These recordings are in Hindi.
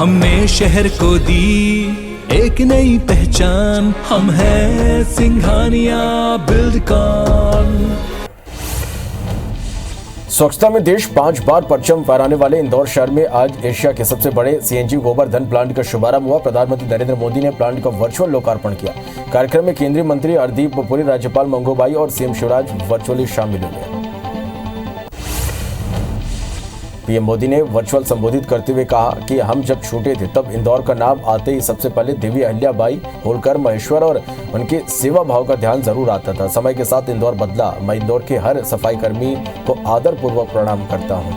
हमने शहर को दी एक नई पहचान, हम हैं सिंघानिया बिल्डकॉन। स्वच्छता में देश 5 बार परचम फहराने वाले इंदौर शहर में आज एशिया के सबसे बड़े सीएनजी गोबर्धन प्लांट का शुभारंभ हुआ। प्रधानमंत्री नरेंद्र मोदी ने प्लांट का वर्चुअल लोकार्पण किया। कार्यक्रम में केंद्रीय मंत्री हरदीप पुरी, राज्यपाल मंगूभाई और सीएम शिवराज वर्चुअली शामिल हुए। पीएम मोदी ने वर्चुअल संबोधित करते हुए कहा कि हम जब छोटे थे तब इंदौर का नाम आते ही सबसे पहले देवी अहिल्याबाई होलकर, महेश्वर और उनके सेवा भाव का ध्यान जरूर आता था। समय के साथ इंदौर बदला। मैं इंदौर के हर सफाई कर्मी को आदर पूर्वक प्रणाम करता हूं।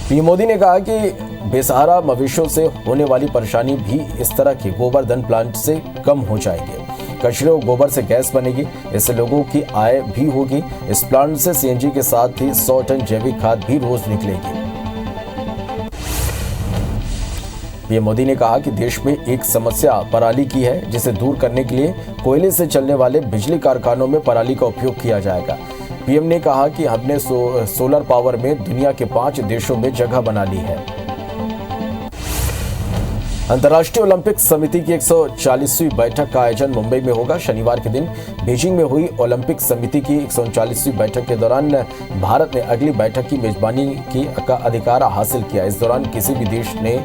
पीएम मोदी ने कहा कि बेसहारा मवेशियों से होने वाली परेशानी भी इस तरह के गोबर्धन प्लांट से कम हो जाएगी। कचरे और गोबर से गैस बनेगी, इससे लोगों की आय भी होगी। इस प्लांट से सीएनजी के साथ ही 100 टन जैविक खाद भी रोज निकलेगी। पीएम मोदी ने कहा कि देश में एक समस्या पराली की है, जिसे दूर करने के लिए कोयले से चलने वाले बिजली कारखानों में पराली का उपयोग किया जाएगा। पीएम ने कहा कि हमने सोलर पावर में दुनिया के 5 देशों में जगह बना ली है। अंतर्राष्ट्रीय ओलंपिक समिति की 140वीं बैठक का आयोजन मुंबई में होगा। शनिवार के दिन बीजिंग में हुई ओलंपिक समिति की 139वीं बैठक के दौरान भारत ने अगली बैठक की मेजबानी का अधिकार हासिल किया। इस दौरान किसी भी देश ने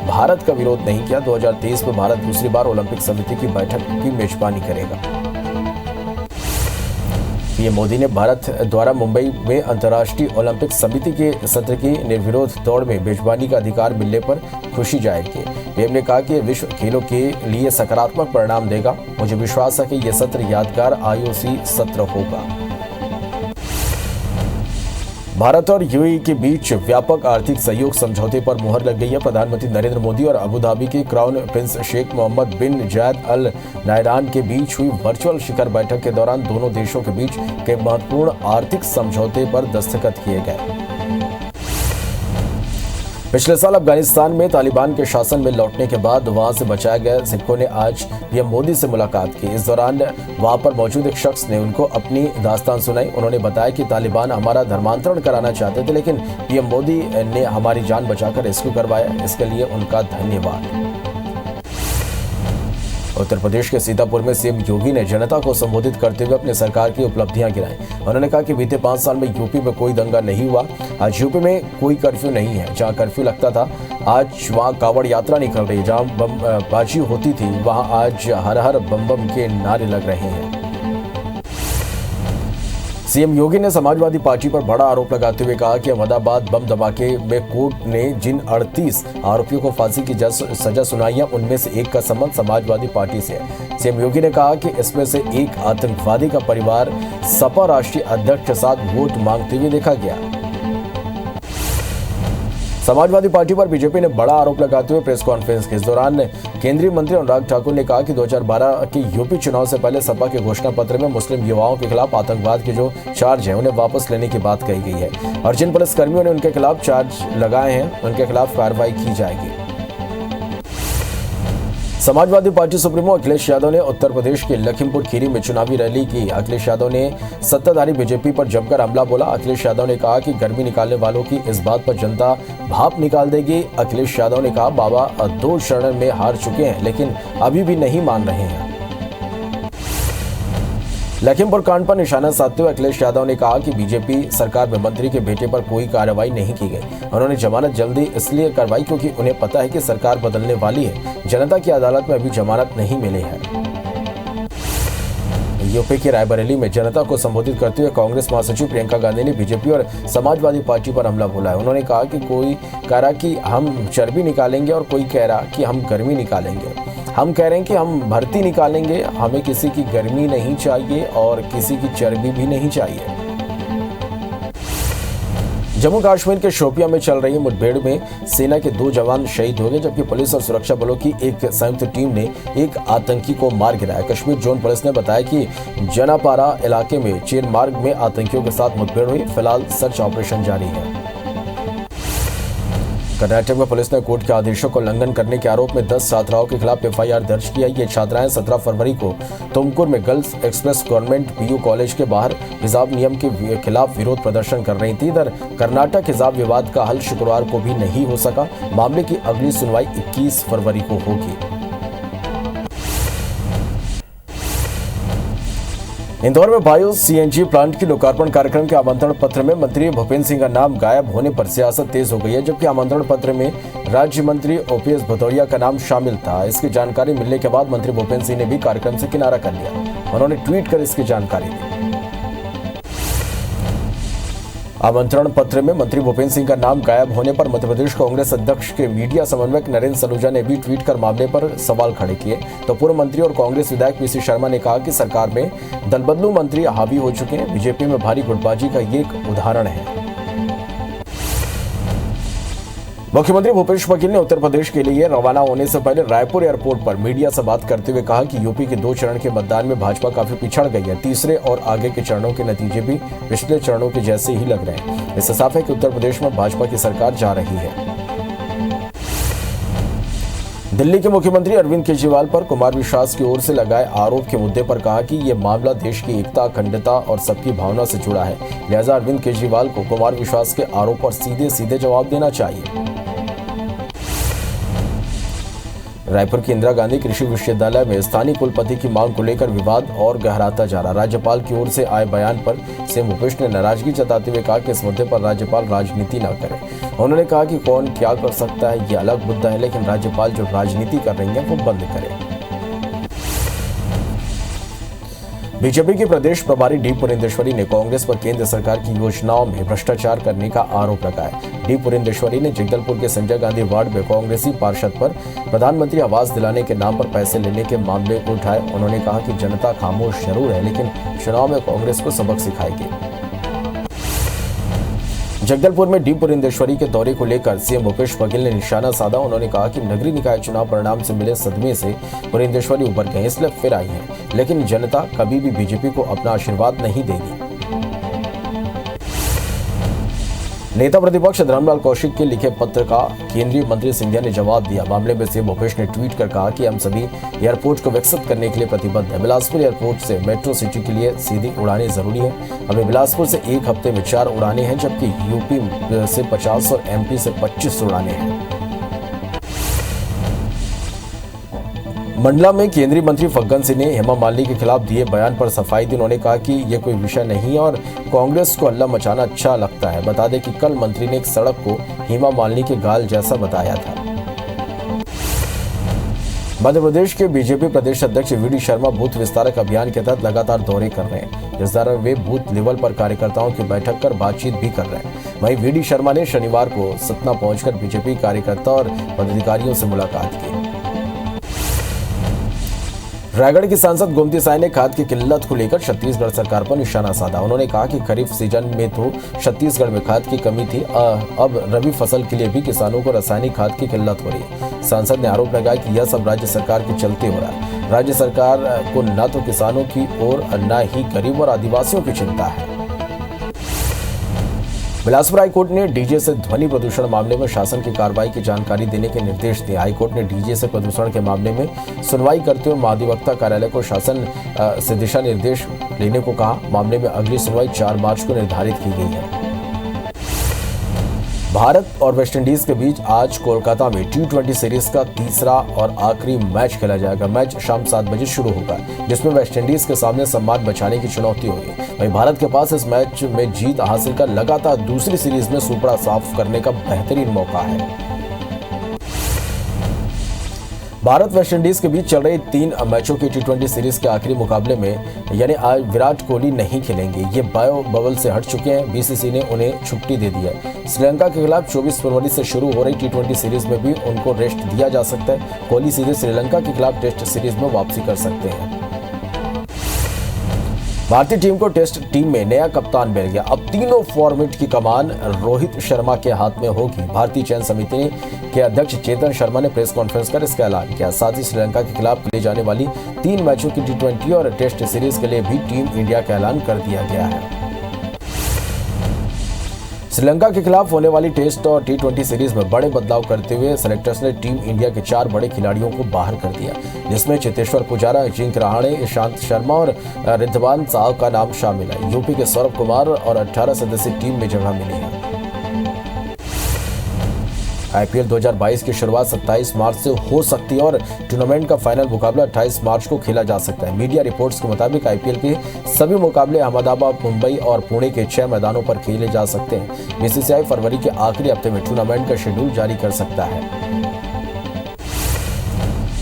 भारत का विरोध नहीं किया। 2023 में भारत दूसरी बार ओलंपिक समिति की बैठक की मेजबानी करेगा। पीएम मोदी ने भारत द्वारा मुंबई में अंतर्राष्ट्रीय ओलंपिक समिति के सत्र की निर्विरोध दौड़ में मेजबानी का अधिकार मिलने पर खुशी जाहिर की। पीएम ने कहा कि विश्व खेलों के लिए सकारात्मक परिणाम देगा। मुझे विश्वास है कि यह सत्र यादगार आईओसी सत्र होगा। भारत और यूएई के बीच व्यापक आर्थिक सहयोग समझौते पर मुहर लग गई है। प्रधानमंत्री नरेंद्र मोदी और अबू धाबी के क्राउन प्रिंस शेख मोहम्मद बिन जायद अल नाहयान के बीच हुई वर्चुअल शिखर बैठक के दौरान दोनों देशों के बीच के महत्वपूर्ण आर्थिक समझौते पर दस्तखत किए गए। पिछले साल अफगानिस्तान में तालिबान के शासन में लौटने के बाद वहां से बचाए गए सिखों ने आज पीएम मोदी से मुलाकात की। इस दौरान वहां पर मौजूद एक शख्स ने उनको अपनी दास्तान सुनाई। उन्होंने बताया कि तालिबान हमारा धर्मांतरण कराना चाहते थे, लेकिन पीएम मोदी ने हमारी जान बचाकर रेस्क्यू करवाया। इसके लिए उनका धन्यवाद। उत्तर प्रदेश के सीतापुर में सीएम योगी ने जनता को संबोधित करते हुए अपनी सरकार की उपलब्धियां गिनाई। उन्होंने कहा कि बीते 5 साल में यूपी में कोई दंगा नहीं हुआ। आज यूपी में कोई कर्फ्यू नहीं है। जहां कर्फ्यू लगता था आज वहां कावड़ यात्रा निकल रही। जहां बमबाजी होती थी वहां आज हर हर बम बम के नारे लग रहे हैं। सीएम योगी ने समाजवादी पार्टी पर बड़ा आरोप लगाते हुए कहा कि अहमदाबाद बम धमाके में कोर्ट ने जिन 38 आरोपियों को फांसी की सजा सुनाई है, उनमें से एक का संबंध समाजवादी पार्टी से है। सीएम योगी ने कहा कि इसमें से एक आतंकवादी का परिवार सपा राष्ट्रीय अध्यक्ष के साथ वोट मांगते हुए देखा गया। समाजवादी पार्टी पर बीजेपी ने बड़ा आरोप लगाते हुए प्रेस कॉन्फ्रेंस की। इस दौरान केंद्रीय मंत्री अनुराग ठाकुर ने कहा कि 2012 के यूपी चुनाव से पहले सपा के घोषणा पत्र में मुस्लिम युवाओं के खिलाफ आतंकवाद के जो चार्ज हैं उन्हें वापस लेने की बात कही गई है और जिन पुलिसकर्मियों ने उनके खिलाफ चार्ज लगाए हैं उनके खिलाफ कार्रवाई की जाएगी। समाजवादी पार्टी सुप्रीमो अखिलेश यादव ने उत्तर प्रदेश के लखीमपुर खीरी में चुनावी रैली की। अखिलेश यादव ने सत्ताधारी बीजेपी पर जमकर हमला बोला। अखिलेश यादव ने कहा कि गर्मी निकालने वालों की इस बात पर जनता भाप निकाल देगी। अखिलेश यादव ने कहा बाबा 2 चरण में हार चुके हैं लेकिन अभी भी नहीं मान रहे हैं। लखीमपुर कांड पर निशाना साधते हुए अखिलेश यादव ने कहा कि बीजेपी सरकार में मंत्री के बेटे पर कोई कार्रवाई नहीं की गई। उन्होंने जमानत जल्दी इसलिए करवाई क्योंकि उन्हें पता है कि सरकार बदलने वाली है। जनता की अदालत में अभी जमानत नहीं मिली है। यूपी के रायबरेली में जनता को संबोधित करते हुए कांग्रेस महासचिव प्रियंका गांधी ने बीजेपी और समाजवादी पार्टी पर हमला बोला है। उन्होंने कहा कि कोई कह रहा कि हम चर्बी निकालेंगे और कोई कह रहा कि हम गर्मी निकालेंगे। हम कह रहे हैं कि हम भर्ती निकालेंगे। हमें किसी की गर्मी नहीं चाहिए और किसी की चर्बी भी नहीं चाहिए। जम्मू कश्मीर के शोपियां में चल रही मुठभेड़ में सेना के 2 जवान शहीद हो गए, जबकि पुलिस और सुरक्षा बलों की एक संयुक्त टीम ने एक आतंकी को मार गिराया। कश्मीर जोन पुलिस ने बताया कि जनापारा इलाके में चेन मार्ग में आतंकियों के साथ मुठभेड़ हुई। फिलहाल सर्च ऑपरेशन जारी है। कर्नाटक में पुलिस ने कोर्ट के आदेशों को उल्लंघन करने के आरोप में 10 छात्राओं के खिलाफ एफआईआर दर्ज किया। ये छात्राएं 17 फरवरी को तुमकुर में girls express government PU college के बाहर हिजाब नियम के खिलाफ विरोध प्रदर्शन कर रही थी। इधर कर्नाटक हिजाब विवाद का हल शुक्रवार को भी नहीं हो सका। मामले की अगली सुनवाई 21 फरवरी को होगी। इंदौर में बायो सीएनजी प्लांट की लोकार्पण कार्यक्रम के आमंत्रण पत्र में मंत्री भूपेंद्र सिंह का नाम गायब होने पर सियासत तेज हो गई है, जबकि आमंत्रण पत्र में राज्य मंत्री ओपीएस भदौरिया का नाम शामिल था। इसकी जानकारी मिलने के बाद मंत्री भूपेंद्र सिंह ने भी कार्यक्रम से किनारा कर लिया। उन्होंने ट्वीट कर इसकी जानकारी दी। आमंत्रण पत्र में मंत्री भूपेंद्र सिंह का नाम गायब होने पर मध्य प्रदेश कांग्रेस अध्यक्ष के मीडिया समन्वयक नरेंद्र सलूजा ने भी ट्वीट कर मामले पर सवाल खड़े किए। तो पूर्व मंत्री और कांग्रेस विधायक पीसी शर्मा ने कहा कि सरकार में दलबदलू मंत्री हावी हो चुके हैं। बीजेपी में भारी गुटबाजी का ये एक उदाहरण है। मुख्यमंत्री भूपेश बघेल ने उत्तर प्रदेश के लिए रवाना होने से पहले रायपुर एयरपोर्ट पर मीडिया से बात करते हुए कहा कि यूपी के 2 चरण के मतदान में भाजपा काफी पिछड़ गई है। तीसरे और आगे के चरणों के नतीजे भी पिछले चरणों के जैसे ही लग रहे हैं। इससे साफ है कि उत्तर प्रदेश में भाजपा की सरकार जा रही है। दिल्ली के मुख्यमंत्री अरविंद केजरीवाल पर कुमार विश्वास की ओर से लगाए आरोप के मुद्दे पर कहा कि यह मामला देश की एकता, अखंडता और सबकी भावना से जुड़ा है। लिहाजा अरविंद केजरीवाल को कुमार विश्वास के आरोप पर सीधे सीधे जवाब देना चाहिए। रायपुर की इंदिरा गांधी कृषि विश्वविद्यालय में स्थानीय कुलपति की मांग को लेकर विवाद और गहराता जा रहा। राज्यपाल की ओर से आए बयान पर सीएम भूपेश ने नाराजगी जताते हुए कहा कि इस मुद्दे पर राज्यपाल राजनीति न करे। उन्होंने कहा कि कौन क्या कर सकता है ये अलग मुद्दा है, लेकिन राज्यपाल जो राजनीति कर रही है वो बंद करे। बीजेपी की प्रदेश प्रभारी डी पुरेंदेश्वरी ने कांग्रेस पर केंद्र सरकार की योजनाओं में भ्रष्टाचार करने का आरोप लगाया। डी पुरेंदेश्वरी ने जगदलपुर के संजय गांधी वार्ड में कांग्रेसी पार्षद पर प्रधानमंत्री आवास दिलाने के नाम पर पैसे लेने के मामले को उठाए। उन्होंने कहा कि जनता खामोश जरूर है, लेकिन चुनाव में कांग्रेस को सबक सिखाएगी। जगदलपुर में डी पुरेंदेश्वरी के दौरे को लेकर सीएम भूपेश बघेल ने निशाना साधा। उन्होंने कहा कि नगरीय निकाय चुनाव परिणाम से मिले सदमे से पुरेंदेश्वरी उबर गए, इसलिए फिर आई हैं, लेकिन जनता कभी भी बीजेपी को अपना आशीर्वाद नहीं देगी। नेता प्रतिपक्ष धर्मलाल कौशिक के लिखे पत्र का केंद्रीय मंत्री सिंधिया ने जवाब दिया। मामले में सीएम भूपेश ने ट्वीट कर कहा कि हम सभी एयरपोर्ट को विकसित करने के लिए प्रतिबद्ध हैं। बिलासपुर एयरपोर्ट से मेट्रो सिटी के लिए सीधी उड़ानें जरूरी है। हमें बिलासपुर से एक हफ्ते में 4 उड़ानें हैं, जबकि यूपी से 50 और एमपी से 25 उड़ानें हैं। मंडला में केंद्रीय मंत्री फग्गन सिंह ने हेमा मालिनी के खिलाफ दिए बयान पर सफाई दी। उन्होंने कहा कि यह कोई विषय नहीं है और कांग्रेस को हल्ला मचाना अच्छा लगता है। बता दें कि कल मंत्री ने एक सड़क को हेमा मालिनी के गाल जैसा बताया था। मध्य प्रदेश के बीजेपी प्रदेश अध्यक्ष वीडी शर्मा बूथ विस्तारक अभियान के तहत लगातार दौरे कर रहे हैं, जिस दौरान वे बूथ लेवल पर कार्यकर्ताओं की बैठक कर बातचीत भी कर रहे हैं। वहीं वीडी शर्मा ने शनिवार को सतना पहुंचकर बीजेपी कार्यकर्ता और पदाधिकारियों से मुलाकात की। रायगढ़ की सांसद गोमती साय ने खाद की किल्लत को लेकर छत्तीसगढ़ सरकार पर निशाना साधा। उन्होंने कहा कि खरीफ सीजन में तो छत्तीसगढ़ में खाद की कमी थी, अब रबी फसल के लिए भी किसानों को रासायनिक खाद की किल्लत हो रही है। सांसद ने आरोप लगाया कि यह सब राज्य सरकार के चलते हो रहा है। राज्य सरकार को न तो किसानों की और न ही गरीब और आदिवासियों की चिंता है। बिलासपुर हाईकोर्ट ने डीजे से ध्वनि प्रदूषण मामले में शासन की कार्रवाई की जानकारी देने के निर्देश दिए। हाईकोर्ट ने डीजे से प्रदूषण के मामले में सुनवाई करते हुए महाधिवक्ता कार्यालय को शासन से दिशा निर्देश लेने को कहा। मामले में अगली सुनवाई 4 मार्च को निर्धारित की गई है। भारत और वेस्टइंडीज के बीच आज कोलकाता में T20 सीरीज का तीसरा और आखिरी मैच खेला जाएगा। मैच शाम 7 बजे शुरू होगा, जिसमें वेस्टइंडीज के सामने सम्मान बचाने की चुनौती होगी। वहीं भारत के पास इस मैच में जीत हासिल कर लगातार दूसरी सीरीज में सुपड़ा साफ करने का बेहतरीन मौका है। भारत वेस्टइंडीज के बीच चल रही 3 मैचों की T20 सीरीज के आखिरी मुकाबले में यानी आज विराट कोहली नहीं खेलेंगे। ये बायो बबल से हट चुके हैं। बीसीसी ने उन्हें छुट्टी दे दी है। श्रीलंका के खिलाफ 24 फरवरी से शुरू हो रही T20 सीरीज में भी उनको रेस्ट दिया जा सकता है। कोहली सीधे श्रीलंका के खिलाफ टेस्ट सीरीज में वापसी कर सकते हैं। भारतीय टीम को टेस्ट टीम में नया कप्तान मिल गया। अब तीनों फॉर्मेट की कमान रोहित शर्मा के हाथ में होगी। भारतीय चयन समिति के अध्यक्ष चेतन शर्मा ने प्रेस कॉन्फ्रेंस कर इसका ऐलान किया। साथ ही श्रीलंका के खिलाफ खेली जाने वाली 3 मैचों की T20 और टेस्ट सीरीज के लिए भी टीम इंडिया का ऐलान कर दिया गया है। श्रीलंका के खिलाफ होने वाली टेस्ट और T20 सीरीज में बड़े बदलाव करते हुए सेलेक्टर्स ने टीम इंडिया के 4 बड़े खिलाड़ियों को बाहर कर दिया, जिसमें चेतेश्वर पुजारा, अजिंक्य रहाणे, ईशांत शर्मा और रिद्धवान साहब का नाम शामिल है। यूपी के सौरभ कुमार और 18 सदस्यीय टीम में जगह मिली है। IPL 2022 की शुरुआत 27 मार्च से हो सकती है और टूर्नामेंट का फाइनल मुकाबला 28 मार्च को खेला जा सकता है। मीडिया रिपोर्ट्स के मुताबिक IPL के सभी मुकाबले अहमदाबाद, मुंबई और पुणे के 6 मैदानों पर खेले जा सकते हैं। BCCI फरवरी के आखिरी हफ्ते में टूर्नामेंट का शेड्यूल जारी कर सकता है।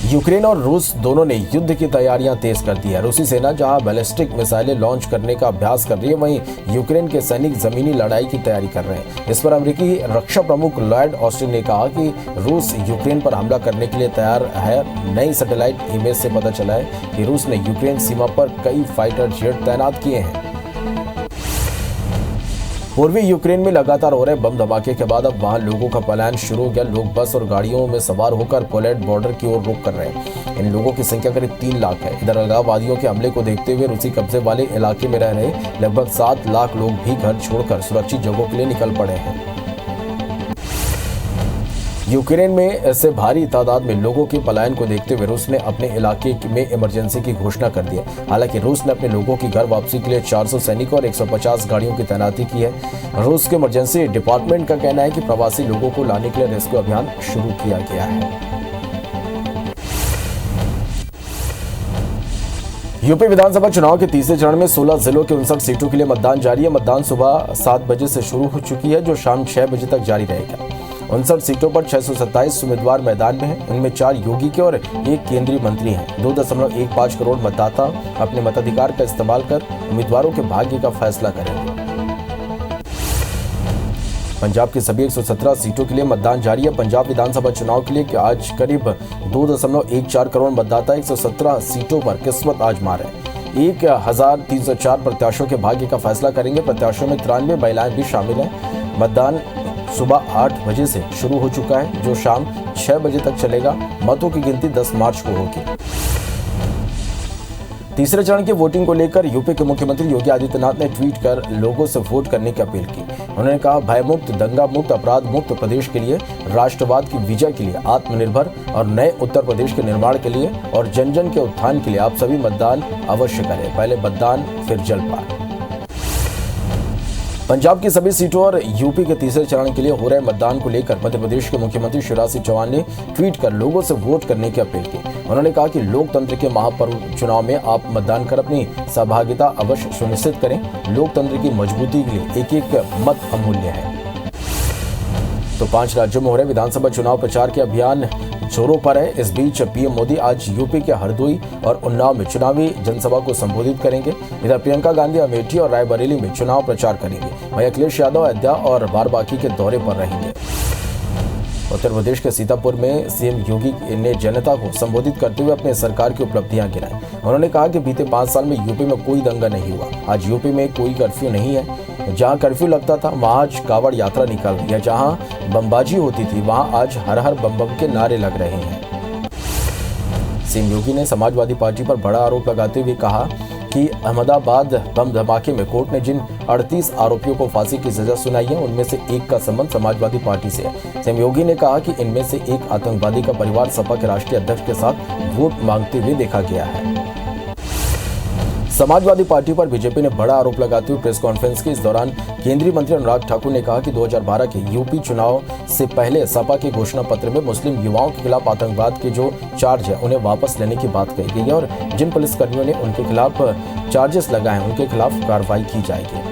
यूक्रेन और रूस दोनों ने युद्ध की तैयारियां तेज कर दी है। रूसी सेना जहां बैलिस्टिक मिसाइलें लॉन्च करने का अभ्यास कर रही है, वहीं यूक्रेन के सैनिक जमीनी लड़ाई की तैयारी कर रहे हैं। इस पर अमेरिकी रक्षा प्रमुख लॉयड ऑस्टिन ने कहा कि रूस यूक्रेन पर हमला करने के लिए तैयार है। नई सैटेलाइट इमेज से पता चला है कि रूस ने यूक्रेन सीमा पर कई फाइटर जेट तैनात किए हैं। पूर्वी यूक्रेन में लगातार हो रहे बम धमाके के बाद अब वहां लोगों का पलायन शुरू हो गया। लोग बस और गाड़ियों में सवार होकर पोलैंड बॉर्डर की ओर रुख कर रहे हैं। इन लोगों की संख्या करीब 3 लाख है। इधर अलगाववादियों के हमले को देखते हुए रूसी कब्जे वाले इलाके में रह रहे लगभग 7 लाख लोग भी घर छोड़कर सुरक्षित जगहों के लिए निकल पड़े हैं। यूक्रेन में ऐसे भारी तादाद में लोगों के पलायन को देखते हुए रूस ने अपने इलाके में इमरजेंसी की घोषणा कर दी है। हालांकि रूस ने अपने लोगों की घर वापसी के लिए 400 सैनिकों और 150 गाड़ियों की तैनाती की है। रूस के इमरजेंसी डिपार्टमेंट का कहना है कि प्रवासी लोगों को लाने के लिए रेस्क्यू अभियान शुरू किया गया है। यूपी विधानसभा चुनाव के तीसरे चरण में 16 जिलों के 59 सीटों के लिए मतदान जारी है। मतदान सुबह 7 बजे से शुरू हो चुकी है, जो शाम 6 बजे तक जारी रहेगा। 59 सीटों पर 627 उम्मीदवार मैदान में हैं। इनमें 4 योगी के और 1 केंद्रीय मंत्री हैं। 2.15 करोड़ मतदाता अपने मताधिकार का इस्तेमाल कर उम्मीदवारों के भाग्य का फैसला करेंगे। पंजाब की सभी 117 सीटों के लिए मतदान जारी है। पंजाब विधानसभा चुनाव के लिए आज करीब 2.14 करोड़ मतदाता 117 सीटों पर किस्मत आजमा रहे हैं। 1304 प्रत्याशियों के भाग्य का फैसला करेंगे। प्रत्याशियों में 93 महिलाएं भी शामिल हैं। मतदान सुबह 8 बजे से शुरू हो चुका है, जो शाम 6 बजे तक चलेगा। मतों की गिनती 10 मार्च को होगी। तीसरे चरण की वोटिंग को लेकर यूपी के मुख्यमंत्री योगी आदित्यनाथ ने ट्वीट कर लोगों से वोट करने की अपील की। उन्होंने कहा, भयमुक्त, दंगा मुक्त, अपराध मुक्त प्रदेश के लिए, राष्ट्रवाद की विजय के लिए, आत्मनिर्भर और नए उत्तर प्रदेश के निर्माण के लिए और जन जन के उत्थान के लिए आप सभी मतदान अवश्य करें। पहले मतदान फिर जलपान। पंजाब की सभी सीटों और यूपी के तीसरे चरण के लिए हो रहे मतदान को लेकर मध्य प्रदेश के मुख्यमंत्री शिवराज सिंह चौहान ने ट्वीट कर लोगों से वोट करने की अपील की। उन्होंने कहा कि लोकतंत्र के महापर्व चुनाव में आप मतदान कर अपनी सहभागिता अवश्य सुनिश्चित करें। लोकतंत्र की मजबूती के लिए एक एक मत अमूल्य है। तो 5 राज्यों में हो रहे विधानसभा चुनाव प्रचार के अभियान जोरों पर है। इस बीच पीएम मोदी आज यूपी के हरदोई और उन्नाव में चुनावी जनसभा को संबोधित करेंगे। इधर प्रियंका गांधी अमेठी और रायबरेली में चुनाव प्रचार करेंगे। वहीं अखिलेश यादव अयोध्या और बाराबंकी के दौरे पर रहेंगे। उत्तर प्रदेश के सीतापुर में सीएम योगी ने जनता को संबोधित करते हुए अपने सरकार की उपलब्धियां गिनाई। उन्होंने कहा कि बीते 5 साल में यूपी में कोई दंगा नहीं हुआ। आज यूपी में कोई कर्फ्यू नहीं है। जहां कर्फ्यू लगता था वहां आज कावड़ यात्रा निकल रही है। जहां बमबाजी होती थी वहां आज हर हर बम बम के नारे लग रहे हैं। सीएम योगी ने समाजवादी पार्टी पर बड़ा आरोप लगाते हुए कहा कि अहमदाबाद बम धमाके में कोर्ट ने जिन 38 आरोपियों को फांसी की सजा सुनाई है, उनमें से एक का संबंध समाजवादी पार्टी से है। सीएम योगी ने कहा कि इनमें से एक आतंकवादी का परिवार सपा के राष्ट्रीय अध्यक्ष के साथ वोट मांगते हुए देखा गया है। समाजवादी पार्टी पर बीजेपी ने बड़ा आरोप लगाते हुए प्रेस कॉन्फ्रेंस की। इस दौरान केंद्रीय मंत्री अनुराग ठाकुर ने कहा कि 2012 के यूपी चुनाव से पहले सपा के घोषणा पत्र में मुस्लिम युवाओं के खिलाफ आतंकवाद के जो चार्ज है उन्हें वापस लेने की बात कही गई है और जिन पुलिसकर्मियों ने उनके खिलाफ चार्जेस लगाए उनके खिलाफ कार्रवाई की जाएगी।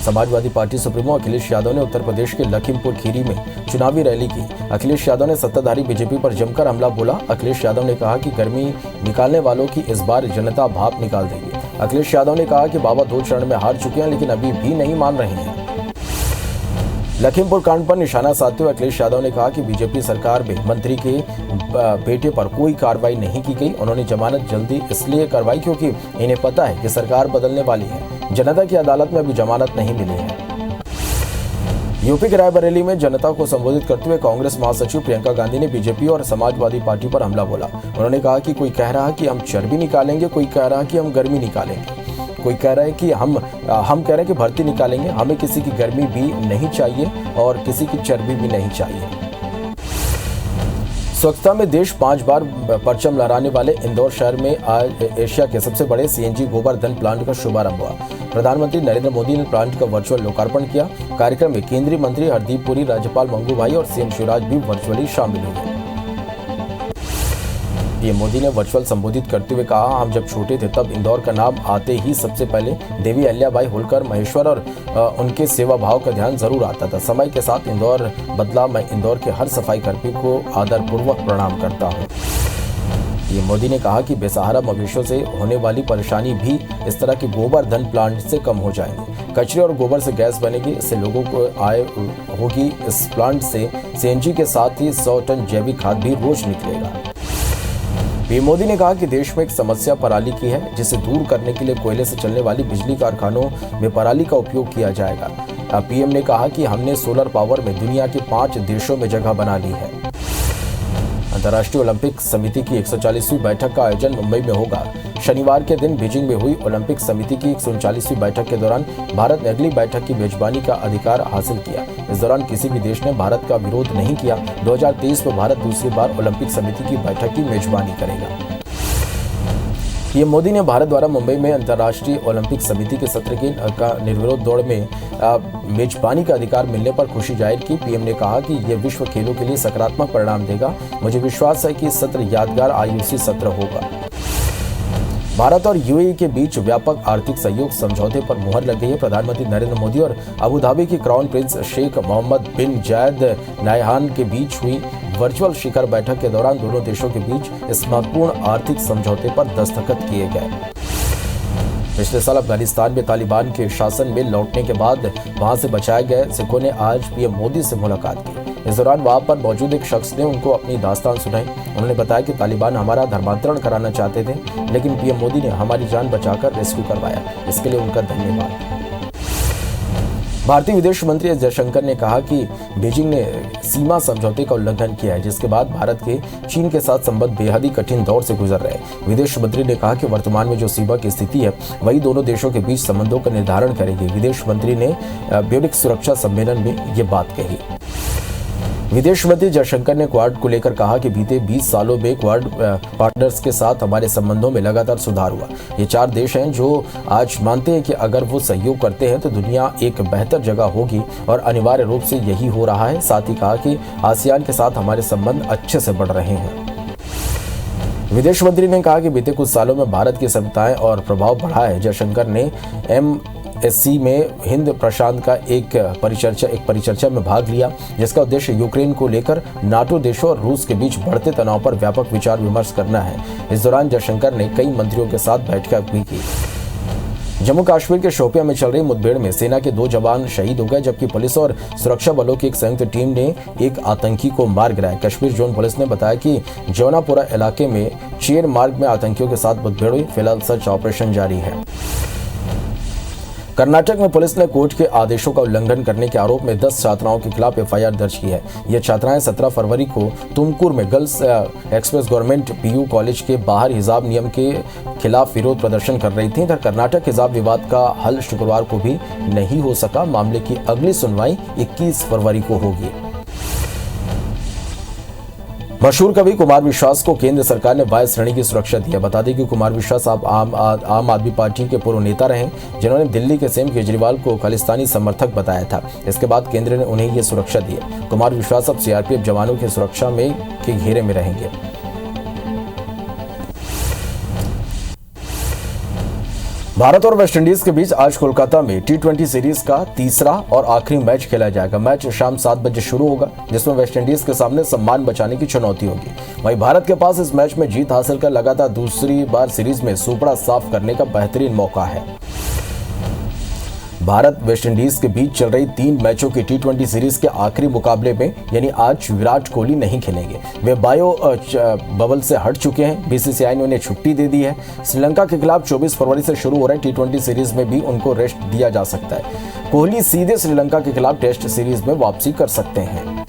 समाजवादी पार्टी सुप्रीमो अखिलेश यादव ने उत्तर प्रदेश के लखीमपुर खीरी में चुनावी रैली की। अखिलेश यादव ने सत्ताधारी बीजेपी पर जमकर हमला बोला। अखिलेश यादव ने कहा कि गर्मी निकालने वालों की इस बार जनता भाप निकाल देगी। अखिलेश यादव ने कहा कि बाबा 2 चरण में हार चुके हैं लेकिन अभी भी नहीं मान रहे हैं। लखीमपुर कांड पर निशाना साधते हुए अखिलेश यादव ने कहा कि बीजेपी सरकार में मंत्री के बेटे पर कोई कार्रवाई नहीं की गई। उन्होंने जमानत जल्दी इसलिए करवाई क्योंकि इन्हें पता है कि सरकार बदलने वाली है। जनता की अदालत में अभी जमानत नहीं मिली है। यूपी के रायबरेली में जनता को संबोधित करते हुए कांग्रेस महासचिव प्रियंका गांधी ने बीजेपी और समाजवादी पार्टी पर हमला बोला। उन्होंने कहा कि कोई कह रहा कि हम चर्बी निकालेंगे, कोई कह रहा कि हम गर्मी निकालेंगे। कोई कह रहा है कि हम कह रहे हैं कि भर्ती निकालेंगे, हमें किसी की गर्मी भी नहीं चाहिए और किसी की चर्बी भी नहीं चाहिए। स्वच्छता में देश 5 बार परचम लहराने वाले इंदौर शहर में आज एशिया के सबसे बड़े सीएनजी गोबर धन प्लांट का शुभारंभ हुआ। प्रधानमंत्री नरेंद्र मोदी ने प्लांट का वर्चुअल लोकार्पण किया। कार्यक्रम में केंद्रीय मंत्री हरदीप पुरी, राज्यपाल मंगू भाई और सीएम शिवराज भी वर्चुअली शामिल हुए। पीएम मोदी ने वर्चुअल संबोधित करते हुए कहा, हम जब छोटे थे तब इंदौर का नाम आते ही सबसे पहले देवी अहिल्याबाई होलकर, महेश्वर और उनके सेवा भाव का ध्यान जरूर आता था। समय के साथ इंदौर बदला। मैं इंदौर के हर सफाई कर्मी को आदरपूर्वक प्रणाम करता हूँ। पीएम मोदी ने कहा कि बेसहारा मवेशियों से होने वाली परेशानी भी इस तरह के गोबर-धन प्लांट से कम हो जाएंगे। कचरे और गोबर से गैस बनेगी, इससे लोगों को आय होगी। इस प्लांट से सीएनजी के साथ ही 100 टन जैविक खाद भी रोज निकलेगा। पीएम मोदी ने कहा कि देश में एक समस्या पराली की है, जिसे दूर करने के लिए कोयले से चलने वाली बिजली कारखानों में पराली का उपयोग किया जाएगा। पीएम ने कहा कि हमने सोलर पावर में दुनिया के 5 देशों में जगह बना ली है। अंतर्राष्ट्रीय ओलंपिक समिति की 140वीं बैठक का आयोजन मुंबई में होगा। शनिवार के दिन बीजिंग में हुई ओलंपिक समिति की 139वीं बैठक के दौरान भारत ने अगली बैठक की मेजबानी का अधिकार हासिल किया। इस दौरान किसी भी देश ने भारत का विरोध नहीं किया। 2023 में भारत दूसरी बार ओलंपिक समिति की बैठक की मेजबानी करेगा। पीएम मोदी ने भारत द्वारा मुंबई में अंतर्राष्ट्रीय ओलंपिक समिति के सत्र की निर्विरोध दौड़ में मेजबानी का अधिकार मिलने पर खुशी जाहिर की। पीएम ने कहा कि यह विश्व खेलों के लिए सकारात्मक परिणाम देगा। मुझे विश्वास है कि इस सत्र यादगार आईओसी सत्र होगा। भारत और यूएई के बीच व्यापक आर्थिक सहयोग समझौते पर मुहर लग गई है। प्रधानमंत्री नरेंद्र मोदी और अबू धाबी के क्राउन प्रिंस शेख मोहम्मद बिन जायद नायहान के बीच हुई वर्चुअल शिखर बैठक के दौरान दोनों देशों के बीच इस महत्वपूर्ण आर्थिक समझौते पर दस्तखत किए गए। पिछले साल अफगानिस्तान में तालिबान के शासन में लौटने के बाद वहां से बचाए गए सिखों ने आज पीएम मोदी से मुलाकात की। इस दौरान वहां पर मौजूद एक शख्स ने उनको अपनी दास्तान सुनाई। उन्होंने बताया कि तालिबान हमारा धर्मांतरण कराना चाहते थे, लेकिन पीएम मोदी ने हमारी जान बचाकर रेस्क्यू करवाया। इसके लिए उनका धन्यवाद। भारतीय विदेश मंत्री एस जयशंकर ने कहा कि बीजिंग ने सीमा समझौते का उल्लंघन किया है, जिसके बाद भारत के चीन के साथ संबंध बेहद ही कठिन दौर से गुजर रहे हैं। विदेश मंत्री ने कहा कि वर्तमान में जो सीमा की स्थिति है वही दोनों देशों के बीच संबंधों का निर्धारण करेगी। विदेश मंत्री ने ब्यूरिक सुरक्षा सम्मेलन में ये बात कही। विदेश मंत्री जयशंकर ने क्वाड को लेकर कहा कि बीते 20 सालों में क्वाड पार्टनर्स के साथ हमारे संबंधों में लगातार सुधार हुआ। ये 4 देश हैं जो आज मानते हैं कि अगर वो सहयोग करते हैं तो दुनिया एक बेहतर जगह होगी और अनिवार्य रूप से यही हो रहा है। साथ ही कहा कि आसियान के साथ हमारे संबंध अच्छे से बढ़ रहे हैं। विदेश मंत्री ने कहा कि बीते कुछ सालों में भारत की सभ्यताएं और प्रभाव बढ़ा है। जयशंकर ने MSC में हिंद प्रशांत का एक परिचर्चा में भाग लिया, जिसका उद्देश्य यूक्रेन को लेकर नाटो देशों और रूस के बीच बढ़ते तनाव पर व्यापक विचार विमर्श करना है। इस दौरान जयशंकर ने कई मंत्रियों के साथ बैठक भी की। जम्मू कश्मीर के शोपियां में चल रही मुठभेड़ में सेना के 2 जवान शहीद हो गए, जबकि पुलिस और सुरक्षा बलों की एक संयुक्त टीम ने एक आतंकी को मार गिराया। कश्मीर जोन पुलिस ने बताया कि जौनापुरा इलाके में चेर मार्ग में आतंकियों के साथ मुठभेड़ हुई। फिलहाल सर्च ऑपरेशन जारी है। कर्नाटक में पुलिस ने कोर्ट के आदेशों का उल्लंघन करने के आरोप में 10 छात्राओं के खिलाफ FIR दर्ज की है। ये छात्राएं 17 फरवरी को तुमकुर में girls express government PU college के बाहर हिजाब नियम के खिलाफ विरोध प्रदर्शन कर रही थीं। इधर कर्नाटक हिजाब विवाद का हल शुक्रवार को भी नहीं हो सका। मामले की अगली सुनवाई 21 फरवरी को होगी। मशहूर कवि कुमार विश्वास को केंद्र सरकार ने 22 श्रेणी की सुरक्षा दी है। बता दें कि कुमार विश्वास आम आदमी पार्टी के पूर्व नेता रहे, जिन्होंने दिल्ली के सीएम केजरीवाल को खालिस्तानी समर्थक बताया था। इसके बाद केंद्र ने उन्हें ये सुरक्षा दी है। कुमार विश्वास अब CRPF जवानों की सुरक्षा के घेरे में रहेंगे। भारत और वेस्टइंडीज के बीच आज कोलकाता में T20 सीरीज का तीसरा और आखिरी मैच खेला जाएगा। मैच शाम 7 बजे शुरू होगा, जिसमें वेस्टइंडीज के सामने सम्मान बचाने की चुनौती होगी। वहीं भारत के पास इस मैच में जीत हासिल कर लगातार दूसरी बार सीरीज में सुपड़ा साफ करने का बेहतरीन मौका है। भारत वेस्टइंडीज के बीच चल रही 3 मैचों की T20 सीरीज के आखिरी मुकाबले में यानी आज विराट कोहली नहीं खेलेंगे। वे बायो बबल से हट चुके हैं। BCCI ने उन्हें छुट्टी दे दी है। श्रीलंका के खिलाफ 24 फरवरी से शुरू हो रहे T20 सीरीज में भी उनको रेस्ट दिया जा सकता है। कोहली सीधे श्रीलंका के खिलाफ टेस्ट सीरीज में वापसी कर सकते हैं।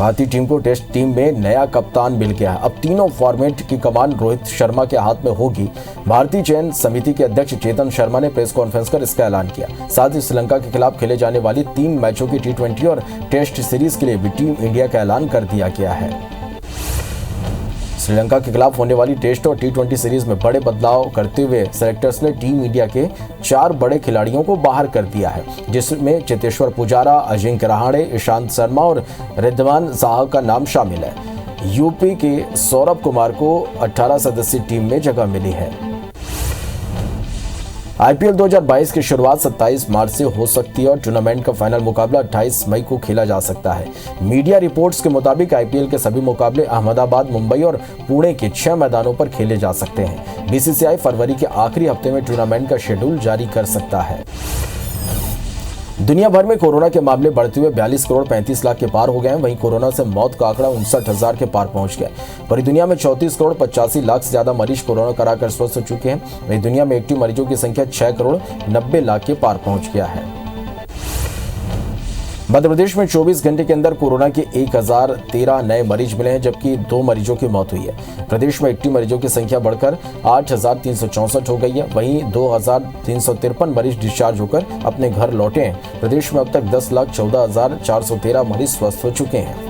भारतीय टीम को टेस्ट टीम में नया कप्तान मिल गया है। अब तीनों फॉर्मेट की कमान रोहित शर्मा के हाथ में होगी। भारतीय चयन समिति के अध्यक्ष चेतन शर्मा ने प्रेस कॉन्फ्रेंस कर इसका ऐलान किया। साथ ही श्रीलंका के खिलाफ खेले जाने वाली 3 मैचों की T20 और टेस्ट सीरीज के लिए भी टीम इंडिया का ऐलान कर दिया गया है। श्रीलंका के खिलाफ होने वाली टेस्ट और T20 सीरीज में बड़े बदलाव करते हुए सेलेक्टर्स ने टीम इंडिया के 4 बड़े खिलाड़ियों को बाहर कर दिया है, जिसमें चेतेश्वर पुजारा, अजिंक्य रहाणे, ईशांत शर्मा और रिद्धमान साहा का नाम शामिल है। यूपी के सौरभ कुमार को 18 सदस्यीय टीम में जगह मिली है। आईपीएल 2022 की शुरुआत 27 मार्च से हो सकती है और टूर्नामेंट का फाइनल मुकाबला 28 मई को खेला जा सकता है। मीडिया रिपोर्ट्स के मुताबिक आईपीएल के सभी मुकाबले अहमदाबाद, मुंबई और पुणे के 6 मैदानों पर खेले जा सकते हैं। बीसीसीआई फरवरी के आखिरी हफ्ते में टूर्नामेंट का शेड्यूल जारी कर सकता है। दुनिया भर में कोरोना के मामले बढ़ते हुए 42 करोड़ 35 लाख के पार हो गए हैं। वहीं कोरोना से मौत का आंकड़ा 59,000 के पार पहुंच गया। पूरी दुनिया में 34 करोड़ 85 लाख से ज्यादा मरीज कोरोना कराकर स्वस्थ हो चुके हैं। वहीं दुनिया में एक्टिव मरीजों की संख्या 6 करोड़ 90 लाख के पार पहुंच गया है। मध्य प्रदेश में 24 घंटे के अंदर कोरोना के 1013 नए मरीज मिले हैं, जबकि 2 मरीजों की मौत हुई है। प्रदेश में एक्टिव मरीजों की संख्या बढ़कर 8,364 हो गई है। वहीं 2,353 मरीज डिस्चार्ज होकर अपने घर लौटे हैं। प्रदेश में अब तक 10,14,413 मरीज स्वस्थ हो चुके हैं।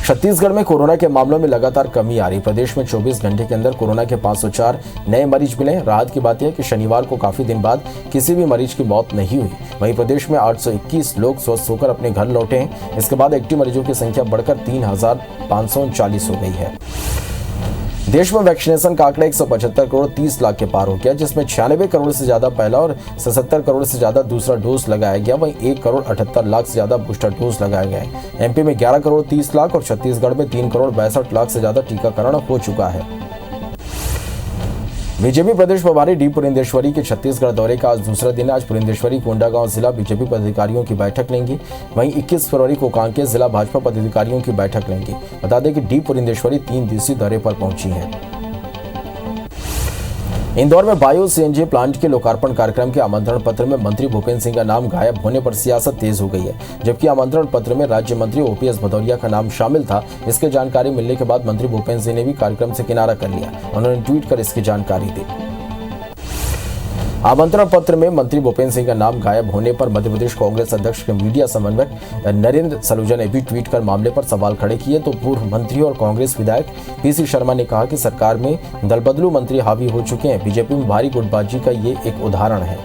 छत्तीसगढ़ में कोरोना के मामलों में लगातार कमी आ रही। प्रदेश में 24 घंटे के अंदर कोरोना के 504 नए मरीज मिले। राहत की बात यह है कि शनिवार को काफी दिन बाद किसी भी मरीज की मौत नहीं हुई। वहीं प्रदेश में 821 लोग स्वस्थ होकर अपने घर लौटे हैं। इसके बाद एक्टिव मरीजों की संख्या बढ़कर 3,539 हो गई है। देश में वैक्सीनेशन का आंकड़ा 175 करोड़ 30 लाख के पार हो गया, जिसमें 96 करोड़ से ज्यादा पहला और 77 करोड़ से ज्यादा दूसरा डोज लगाया गया। वहीं 1 करोड़ 78 लाख से ज्यादा बूस्टर डोज लगाया गया है। एमपी में 11 करोड़ 30 लाख और छत्तीसगढ़ में 3 करोड़ 62 लाख से ज्यादा टीकाकरण हो चुका है। बीजेपी प्रदेश प्रभारी डी पुरेंदेश्वरी के छत्तीसगढ़ दौरे का आज दूसरा दिन है। आज पुरेंदेश्वरी कोंडागांव जिला बीजेपी पदाधिकारियों की बैठक लेंगी। वहीं 21 फरवरी को कांकेर जिला भाजपा पदाधिकारियों की बैठक लेंगी। बता दें कि डी पुरेंदेश्वरी 3 दिवसीय दौरे पर पहुंची हैं। इंदौर में बायो सीएनजी प्लांट के लोकार्पण कार्यक्रम के आमंत्रण पत्र में मंत्री भूपेंद्र सिंह का नाम गायब होने पर सियासत तेज हो गई है, जबकि आमंत्रण पत्र में राज्य मंत्री ओपीएस भदौरिया का नाम शामिल था। इसकी जानकारी मिलने के बाद मंत्री भूपेंद्र सिंह ने भी कार्यक्रम से किनारा कर लिया। उन्होंने ट्वीट कर इसकी जानकारी दी। आमंत्रण पत्र में मंत्री भूपेंद्र सिंह का नाम गायब होने पर मध्य प्रदेश कांग्रेस अध्यक्ष के मीडिया समन्वयक नरेंद्र सलूजा ने भी ट्वीट कर मामले पर सवाल खड़े किए। तो पूर्व मंत्री और कांग्रेस विधायक पीसी शर्मा ने कहा कि सरकार में दलबदलू मंत्री हावी हो चुके हैं। बीजेपी में भारी गुटबाजी का ये एक उदाहरण है।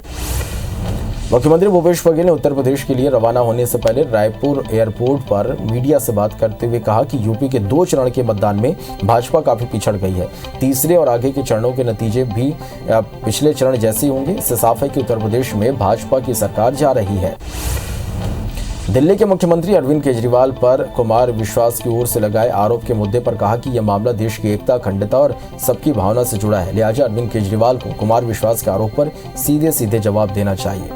मुख्यमंत्री भूपेश बघेल ने उत्तर प्रदेश के लिए रवाना होने से पहले रायपुर एयरपोर्ट पर मीडिया से बात करते हुए कहा कि यूपी के 2 चरण के मतदान में भाजपा काफी पिछड़ गई है। तीसरे और आगे के चरणों के नतीजे भी पिछले चरण जैसे होंगे। इससे साफ है कि उत्तर प्रदेश में भाजपा की सरकार जा रही है। दिल्ली के मुख्यमंत्री अरविंद केजरीवाल पर कुमार विश्वास की ओर से लगाए आरोप के मुद्दे पर कहा कि यह मामला देश की एकता, अखंडता और सबकी भावना से जुड़ा है। लिहाजा अरविंद केजरीवाल को कुमार विश्वास के आरोप पर सीधे सीधे जवाब देना चाहिए।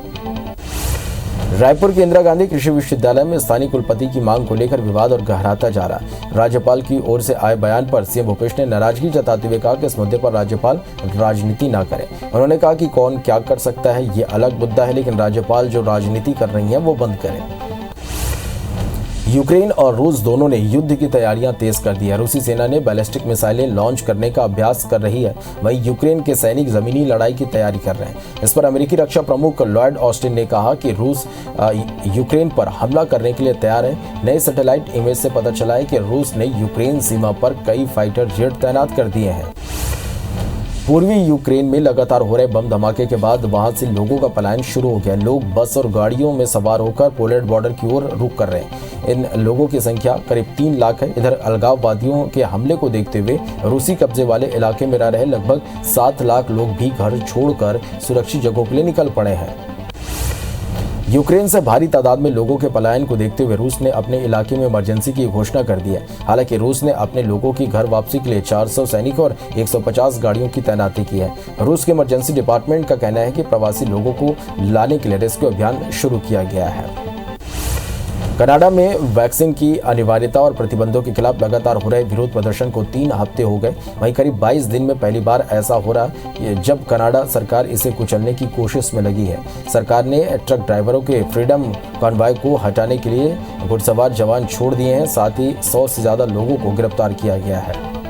रायपुर के इंदिरा गांधी कृषि विश्वविद्यालय में स्थानीय कुलपति की मांग को लेकर विवाद और गहराता जा रहा। राज्यपाल की ओर से आए बयान पर सीएम भूपेश ने नाराजगी जताते हुए कहा कि इस मुद्दे पर राज्यपाल राजनीति न करें। उन्होंने कहा कि कौन क्या कर सकता है ये अलग मुद्दा है, लेकिन राज्यपाल जो राजनीति कर रही है वो बंद करें। यूक्रेन और रूस दोनों ने युद्ध की तैयारियां तेज कर दी है। रूसी सेना ने बैलिस्टिक मिसाइलें लॉन्च करने का अभ्यास कर रही है। वहीं यूक्रेन के सैनिक जमीनी लड़ाई की तैयारी कर रहे हैं। इस पर अमेरिकी रक्षा प्रमुख लॉयड ऑस्टिन ने कहा कि रूस यूक्रेन पर हमला करने के लिए तैयार है। नए सैटेलाइट इमेज से पता चला है कि रूस ने यूक्रेन सीमा पर कई फाइटर जेट तैनात कर दिए हैं। पूर्वी यूक्रेन में लगातार हो रहे बम धमाके के बाद वहां से लोगों का पलायन शुरू हो गया। लोग बस और गाड़ियों में सवार होकर पोलैंड बॉर्डर की ओर रुख कर रहे हैं। इन लोगों की संख्या करीब 3 लाख है। इधर अलगाववादियों के हमले को देखते हुए रूसी कब्जे वाले इलाके में रह रहे लगभग 7 लाख लोग भी घर छोड़कर सुरक्षित जगहों के लिए निकल पड़े हैं। यूक्रेन से भारी तादाद में लोगों के पलायन को देखते हुए रूस ने अपने इलाके में इमरजेंसी की घोषणा कर दी है। हालांकि रूस ने अपने लोगों की घर वापसी के लिए 400 सैनिक और 150 गाड़ियों की तैनाती की है। रूस के इमरजेंसी डिपार्टमेंट का कहना है कि प्रवासी लोगों को लाने के लिए रेस्क्यू अभियान शुरू किया गया है। कनाडा में वैक्सीन की अनिवार्यता और प्रतिबंधों के खिलाफ लगातार हो रहे विरोध प्रदर्शन को 3 हफ्ते हो गए। वहीं करीब 22 दिन में पहली बार ऐसा हो रहा है जब कनाडा सरकार इसे कुचलने की कोशिश में लगी है। सरकार ने ट्रक ड्राइवरों के फ्रीडम कॉन्वॉय को हटाने के लिए घुड़सवार जवान छोड़ दिए हैं, साथ ही 100 से ज्यादा लोगों को गिरफ्तार किया गया है।